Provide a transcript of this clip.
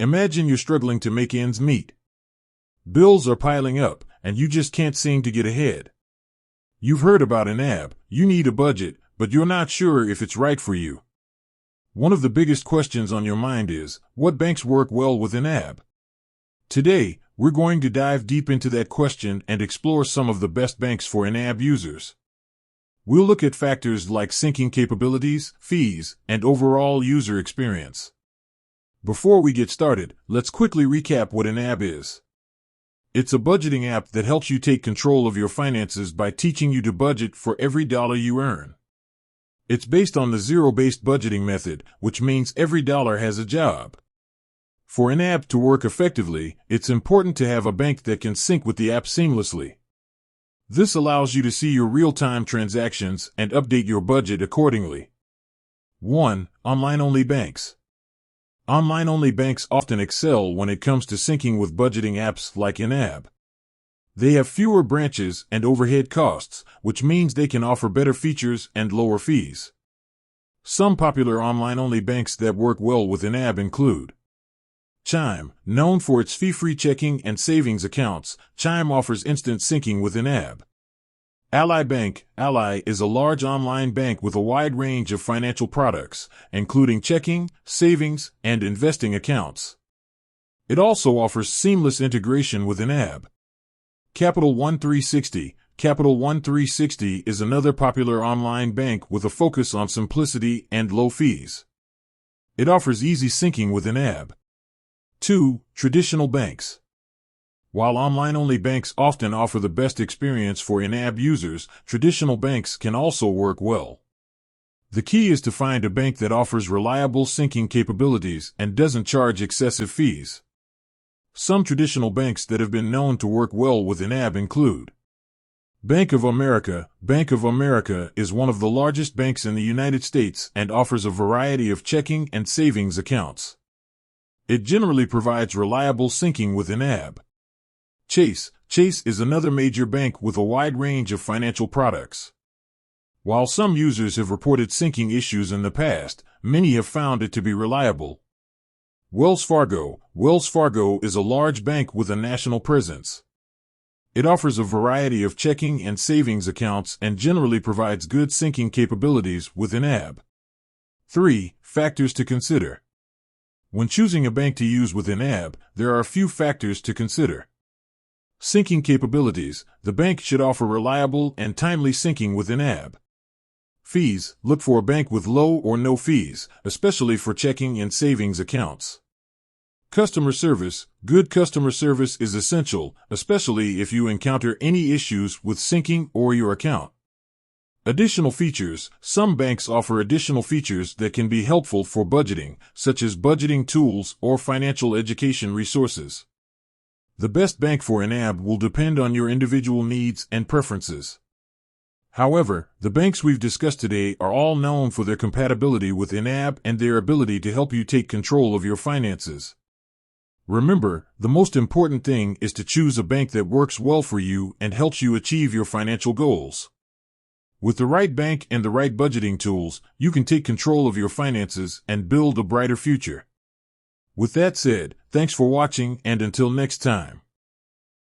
Imagine you're struggling to make ends meet. Bills are piling up, and you just can't seem to get ahead. You've heard about YNAB, you need a budget, but you're not sure if it's right for you. One of the biggest questions on your mind is, what banks work well with YNAB? Today, we're going to dive deep into that question and explore some of the best banks for YNAB users. We'll look at factors like syncing capabilities, fees, and overall user experience. Before we get started, let's quickly recap what YNAB is. It's a budgeting app that helps you take control of your finances by teaching you to budget for every dollar you earn. It's based on the zero-based budgeting method, which means every dollar has a job. For YNAB to work effectively, it's important to have a bank that can sync with the app seamlessly. This allows you to see your real-time transactions and update your budget accordingly. 1. Online-only banks. Online-only banks often excel when it comes to syncing with budgeting apps like YNAB. They have fewer branches and overhead costs, which means they can offer better features and lower fees. Some popular online-only banks that work well with YNAB include Chime. Known for its fee-free checking and savings accounts, Chime offers instant syncing with YNAB. Ally Bank. Ally is a large online bank with a wide range of financial products, including checking, savings, and investing accounts. It also offers seamless integration with YNAB. Capital One 360. Capital One 360 is another popular online bank with a focus on simplicity and low fees. It offers easy syncing with YNAB. 2. Traditional banks. While online-only banks often offer the best experience for YNAB users, traditional banks can also work well. The key is to find a bank that offers reliable syncing capabilities and doesn't charge excessive fees. Some traditional banks that have been known to work well with YNAB include Bank of America. Bank of America is one of the largest banks in the United States and offers a variety of checking and savings accounts. It generally provides reliable syncing with YNAB. Chase. Chase is another major bank with a wide range of financial products. While some users have reported syncing issues in the past, many have found it to be reliable. Wells Fargo. Wells Fargo is a large bank with a national presence. It offers a variety of checking and savings accounts and generally provides good syncing capabilities with YNAB. 3. Factors to consider. When choosing a bank to use with YNAB, there are a few factors to consider. Syncing capabilities. The bank should offer reliable and timely syncing with YNAB. Fees. Look for a bank with low or no fees, especially for checking and savings accounts. Customer service. Good customer service is essential, especially if you encounter any issues with syncing or your account. Additional features. Some banks offer additional features that can be helpful for budgeting, such as budgeting tools or financial education resources. The best bank for YNAB will depend on your individual needs and preferences. However, the banks we've discussed today are all known for their compatibility with YNAB and their ability to help you take control of your finances. Remember, the most important thing is to choose a bank that works well for you and helps you achieve your financial goals. With the right bank and the right budgeting tools, you can take control of your finances and build a brighter future. With that said, thanks for watching, and until next time.